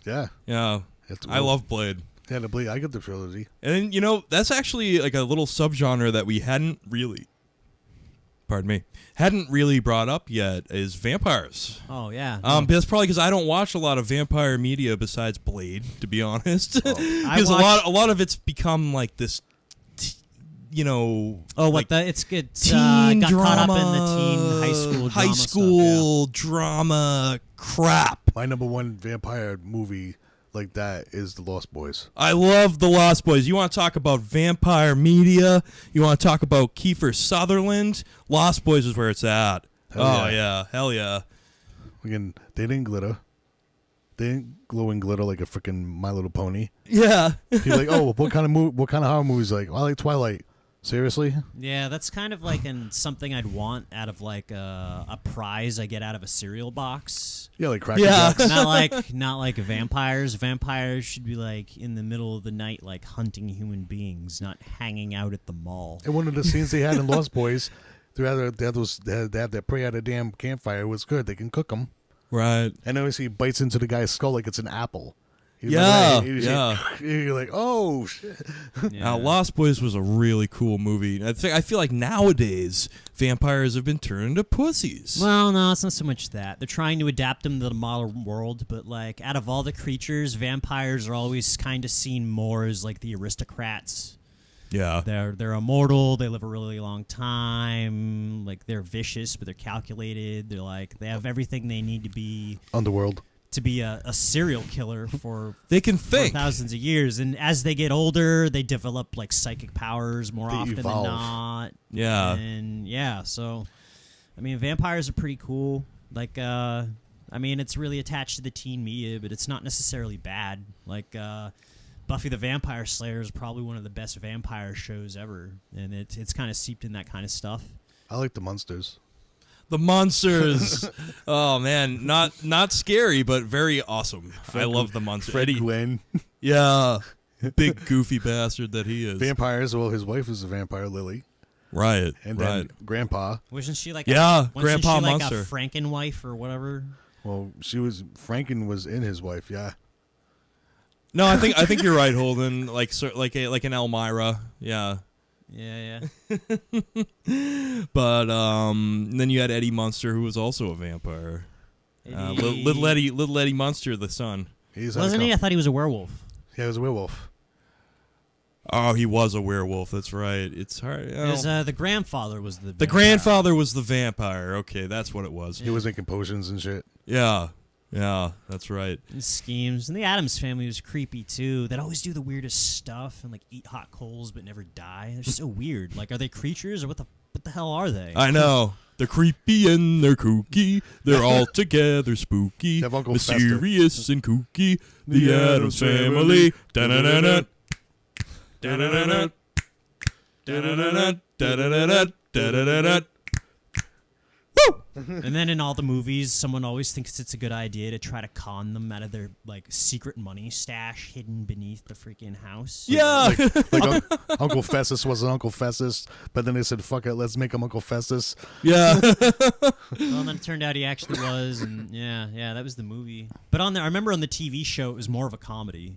Yeah. Yeah. I love Blade. Yeah, the Blade. I get the trilogy. And that's actually like a little subgenre that we hadn't really brought up yet is vampires. Oh, yeah. But that's probably because I don't watch a lot of vampire media besides Blade, to be honest. Because a lot of it's become like this, it's teen got drama, caught up in the teen high school drama crap. My number one vampire movie like that is The Lost Boys. I love The Lost Boys. You want to talk about vampire media? You want to talk about Kiefer Sutherland? Lost Boys is where it's at. Hell yeah. Again, they didn't glitter. They didn't glow and glitter like a freaking My Little Pony. Yeah. People are like, oh, what kind of horror movies? Like, I like Twilight. Seriously? Yeah, that's kind of like something I'd want out of like a prize I get out of a cereal box. Yeah, like Cracker Yeah. Jacks. Not like vampires. Vampires should be like in the middle of the night, like hunting human beings, not hanging out at the mall. And one of the scenes they had in Lost Boys, they have that prey at a damn campfire. It was good. They can cook them. Right. And then he bites into the guy's skull like it's an apple. Yeah, You're like, oh shit. Yeah. Now, Lost Boys was a really cool movie. I feel like nowadays vampires have been turned into pussies. Well, no, it's not so much that. They're trying to adapt them to the modern world, but like out of all the creatures, vampires are always kind of seen more as like the aristocrats. Yeah. They're immortal, they live a really long time, like they're vicious, but they're calculated. They're like they have everything they need to be Underworld. a serial killer for They can for think. thousands of years, and as they get older they develop like psychic powers more They often evolve. than not. Yeah. And yeah, so I mean vampires are pretty cool. Like I mean it's really attached to the teen media, but it's not necessarily bad. Like Buffy the Vampire Slayer is probably one of the best vampire shows ever, and it's kind of seeped in that kind of stuff. I like the monsters. The monsters. Oh man, not scary, but very awesome. I love the monster. Fred Eddie. Gwynn. Yeah. Big goofy bastard that he is. Vampires. Well, his wife is a vampire, Lily. Right. And right. then Grandpa. Wasn't she like Yeah, wasn't Grandpa she like Monster. a Frankenwife or whatever? Well, Franken was in his wife, yeah. No, I think you're right, Holden. Like an Elmira. Yeah. Yeah. But then you had Eddie Munster, who was also a vampire. Little Eddie Munster, the son. Wasn't he? I thought he was a werewolf. Yeah, he was a werewolf. Oh, he was a werewolf. That's right. It's hard. Because the grandfather was the The grandfather was the vampire. Okay, that's what it was. He was making potions and shit. Yeah, that's right. and schemes. And the Addams family was creepy too. They'd always do the weirdest stuff and like eat hot coals but never die. They're so weird. Like, are they creatures or what the hell are they? I know. They're creepy and they're kooky. They're all together spooky, They have Uncle mysterious and kooky. The Addams Family. Da-da-da-da. Da-da-da-da. Da-da-da-da. Da-da-da-da. Da-da-da-da. And then in all the movies, someone always thinks it's a good idea to try to con them out of their like secret money stash hidden beneath the freaking house. Yeah. Like Uncle Festus wasn't Uncle Festus, but then they said, fuck it, let's make him Uncle Festus. Yeah. Well, then it turned out he actually was, and yeah, that was the movie. But I remember on the TV show, it was more of a comedy.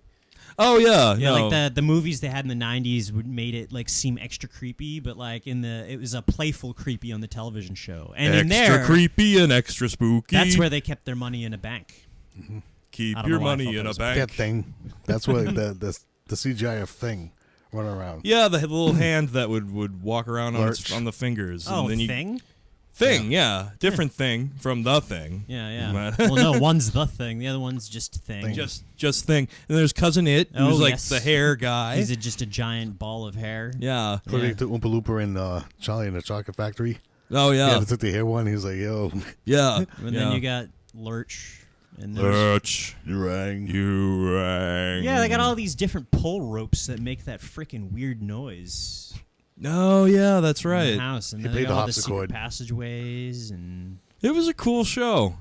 Oh, yeah. Yeah, no. like the movies they had in the '90s made it like seem extra creepy, but like it was a playful creepy on the television show. And in extra there, creepy and extra spooky. that's where they kept their money in a bank. Keep I don't your know why I money thought in that a was That bank. thing. That's what the CGI thing running around. Yeah, the little hand that would walk around on the fingers. Oh, and then thing? Thing, yeah. Different thing from the thing. Yeah. But- Well, no, one's the thing. The other one's just thing. Just thing. And there's Cousin It, who's Oh, like yes. the hair guy. He's just a giant ball of hair. Yeah. According to Oompa Loompa and Charlie in the Chocolate Factory. Oh, Yeah, yeah. they took the hair one. He's like, yo, Yeah. And then you got Lurch. And there's Lurch, you rang. you rang. yeah, they got all these different pull ropes that make that freaking weird noise. Oh, yeah, that's In right. the house, and He then they played got the all the secret harpsichord. passageways, and It was a cool show.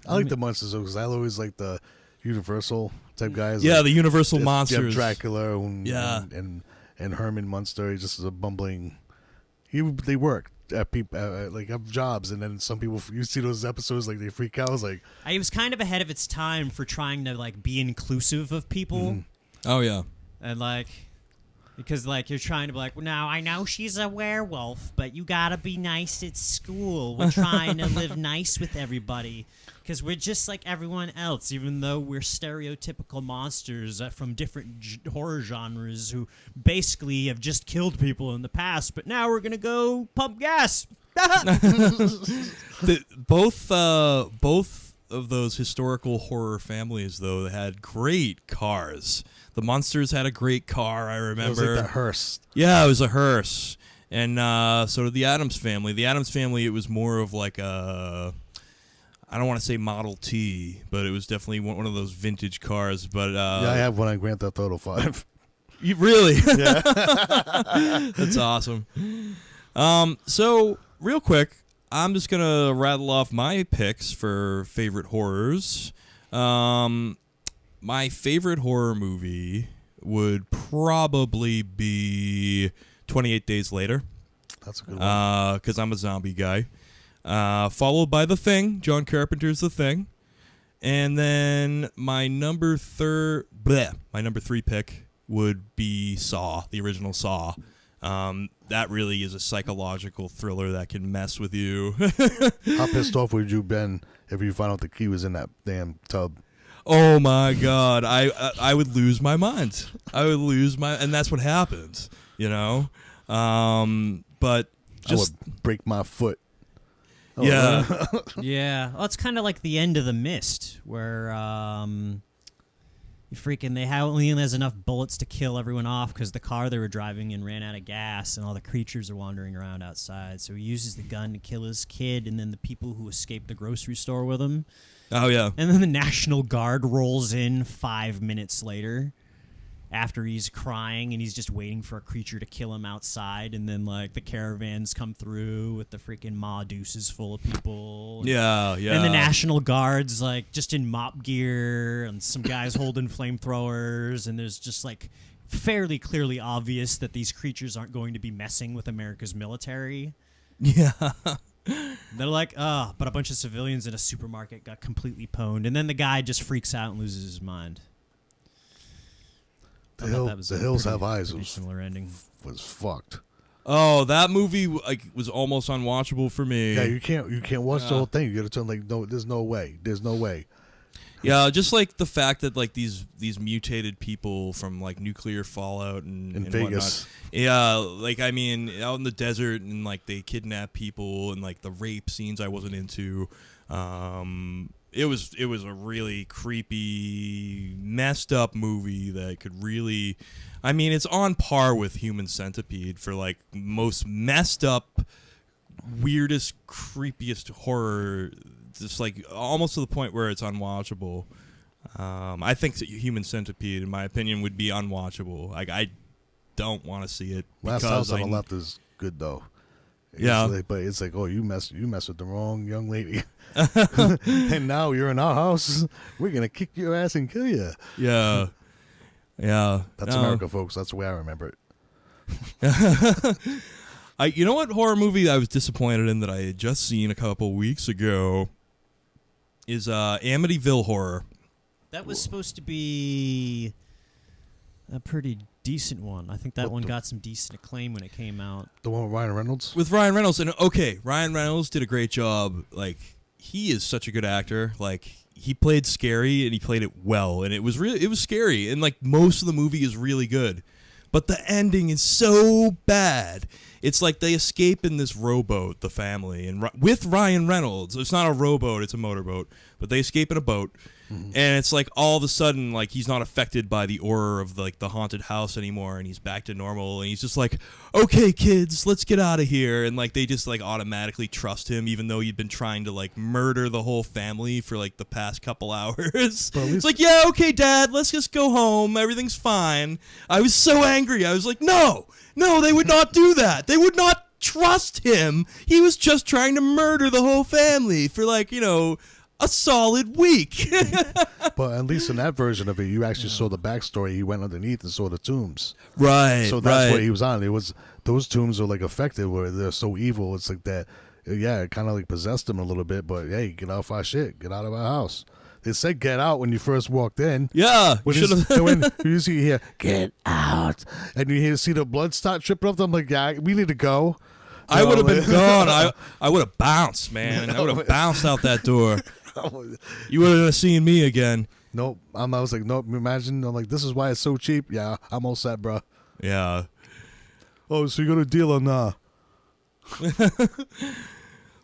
I like the monsters because I always like the Universal type guys. Yeah, like, the Universal you have monsters. Dracula and, Yeah. and Herman Munster. He just is a bumbling. They work at people like have jobs, and then some people you see those episodes like they freak out. It's like it was kind of ahead of its time for trying to like be inclusive of people, Oh, yeah. and like because like you're trying to be like, well, now I know she's a werewolf, but you gotta be nice at school. We're trying to live nice with everybody. Because we're just like everyone else, even though we're stereotypical monsters from different horror genres who basically have just killed people in the past, but now we're going to go pump gas. Both of those historical horror families, though, had great cars. The Monsters had a great car, I remember. it was like the hearse. Yeah, it was a hearse. And so did the Addams Family. The Addams Family, it was more of like a... I don't want to say Model T, but it was definitely one of those vintage cars. But Yeah, I have one on Grand Theft Auto 5. You really? Yeah. That's awesome. So real quick, I'm just gonna rattle off my picks for favorite horrors. My favorite horror movie would probably be 28 Days Later. That's a good one. Because I'm a zombie guy. Followed by The Thing, John Carpenter's The Thing. And then my number 3 pick would be Saw, the original Saw. That really is a psychological thriller that can mess with you. How pissed off would you been if you found out the key was in that damn tub? Oh my God, I would lose my mind. And that's what happens, you know. But just I would break my foot. Yeah. Yeah. Well, it's kind of like the end of The Mist, where he only has enough bullets to kill everyone off because the car they were driving in ran out of gas and all the creatures are wandering around outside. So he uses the gun to kill his kid and then the people who escaped the grocery store with him. Oh, yeah. And then the National Guard rolls in 5 minutes later after he's crying and he's just waiting for a creature to kill him outside. And then, like, the caravans come through with the freaking Ma Deuces full of people. Yeah. And the National Guard's, like, just in mop gear and some guys holding flamethrowers. And there's just, like, fairly clearly obvious that these creatures aren't going to be messing with America's military. Yeah. They're like, but a bunch of civilians in a supermarket got completely pwned. And then the guy just freaks out and loses his mind. The Hills Have Eyes similar ending. Was fucked. Oh, that movie was almost unwatchable for me. Yeah, you can't watch the whole thing. You gotta turn no. There's no way. Yeah, just like the fact that like these mutated people from like nuclear fallout and Vegas. Whatnot. Yeah, like I mean, out in the desert and like they kidnap people and like the rape scenes I wasn't into. It was a really creepy, messed up movie that could really, I mean, it's on par with Human Centipede for like most messed up, weirdest, creepiest horror. Just like almost to the point where it's unwatchable. I think that Human Centipede, in my opinion, would be unwatchable. Like I don't want to see it. Last House on the Left is good though. But it's like, oh, you mess with the wrong young lady, and now you're in our house. We're gonna kick your ass and kill you. Yeah. That's America, folks. That's the way I remember it. You know what horror movie I was disappointed in that I had just seen a couple weeks ago is Amityville Horror. That was supposed to be a pretty decent one. I think that one got some decent acclaim when it came out. The one with Ryan Reynolds? With Ryan Reynolds. And okay, Ryan Reynolds did a great job. Like, he is such a good actor. Like, he played scary and he played it well. And it was scary. And like most of the movie is really good. But the ending is so bad. It's like they escape in this rowboat, the family, and with Ryan Reynolds. It's not a rowboat, it's a motorboat. But they escape in a boat. Mm-hmm. And it's like all of a sudden, like he's not affected by the horror of like the haunted house anymore, and he's back to normal. And he's just like, "Okay, kids, let's get out of here." And like they just like automatically trust him, even though he'd been trying to like murder the whole family for like the past couple hours. Well, it's like, "Yeah, okay, Dad, let's just go home. Everything's fine." I was so angry. I was like, "No, they would not do that. They would not trust him. He was just trying to murder the whole family for like, you know, a solid week." But at least in that version of it, you actually saw the backstory. He went underneath and saw the tombs. Right. So that's what he was on. It was those tombs are like affected where they're so evil. It's like that. Yeah, it kind of like possessed him a little bit. But hey, get off our shit. Get out of our house. They said get out when you first walked in. Yeah. When you see here, get out, and you see the blood start tripping up. I'm like, yeah, we need to go. I would have been gone. I would have bounced, man. I would have bounced out that door. You would have seen me again. Nope. I was like, nope. Imagine. I'm like, this is why it's so cheap. Yeah, I'm all set, bro. Yeah. Oh, so you got a deal or nah?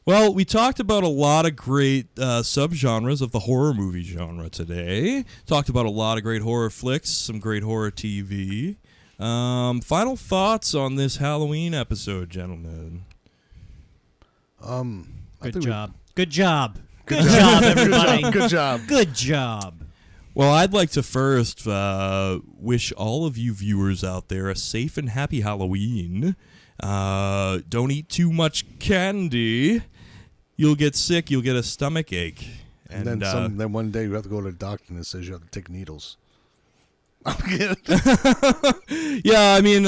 Well, we talked about a lot of great subgenres of the horror movie genre today. Talked about a lot of great horror flicks, some great horror TV. Final thoughts on this Halloween episode, gentlemen. Good job. Good job, everybody. Good job. Good job. Well, I'd like to first wish all of you viewers out there a safe and happy Halloween. Don't eat too much candy. You'll get sick. You'll get a stomach ache. And then one day you have to go to the doctor and it says you have to take needles. I'm kidding. Yeah, I mean,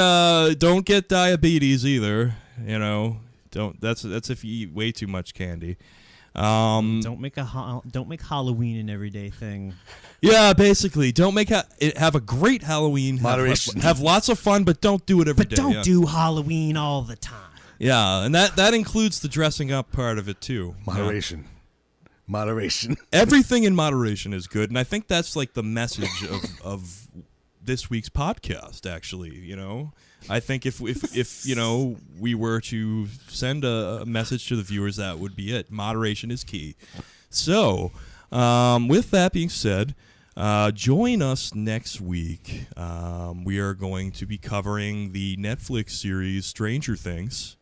don't get diabetes either. You know, don't. That's if you eat way too much candy. Don't make Halloween an everyday thing. Yeah, basically, don't make have a great Halloween. Moderation. Have lots of fun, but don't do it every day. But don't do Halloween all the time. Yeah, and that includes the dressing up part of it too. Moderation. Yeah. Moderation. Everything in moderation is good, and I think that's like the message of this week's podcast. Actually, you know, I think if you know we were to send a message to the viewers, that would be it. Moderation is key. So, with that being said, join us next week. We are going to be covering the Netflix series Stranger Things,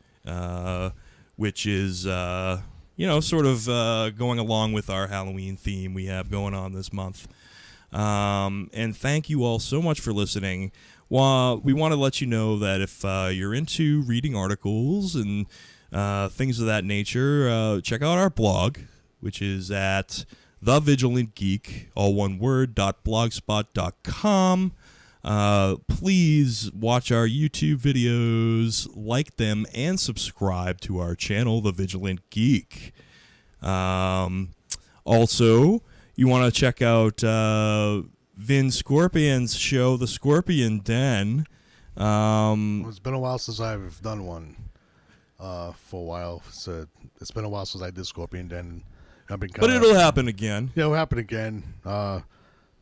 which is sort of going along with our Halloween theme we have going on this month. And thank you all so much for listening. We want to let you know that if you're into reading articles and things of that nature, check out our blog, which is at The Vigilant Geek, all one word, .blogspot.com. Please watch our YouTube videos, like them, and subscribe to our channel, The Vigilant Geek. Also, you want to check out Vin Scorpion's show, The Scorpion Den. It's been a while since I've done one. For a while, so it's been a while since I did Scorpion Den. But it'll happen again. Yeah, it'll happen again. I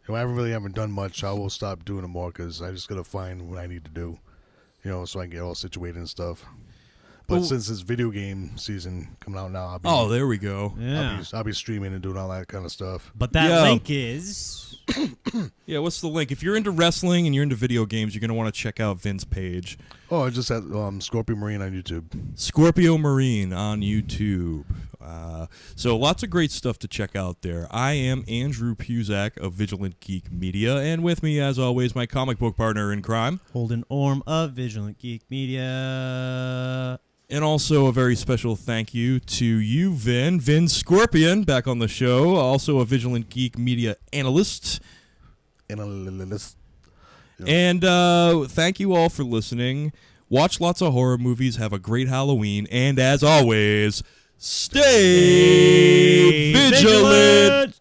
haven't done much. I will stop doing it more because I just gotta find what I need to do, so I can get all situated and stuff. But since it's video game season coming out now, there we go. Yeah. I'll be streaming and doing all that kind of stuff. But that link is... Yeah, what's the link? If you're into wrestling and you're into video games, you're going to want to check out Vin's page. Oh, I just had Scorpio Marine on YouTube. Scorpio Marine on YouTube. So lots of great stuff to check out there. I am Andrew Puzak of Vigilant Geek Media, and with me, as always, my comic book partner in crime, Holden Orme of Vigilant Geek Media. And also a very special thank you to you, Vin Scorpion, back on the show, also a Vigilant Geek Media analyst. And thank you all for listening. Watch lots of horror movies, have a great Halloween, and as always, stay vigilant.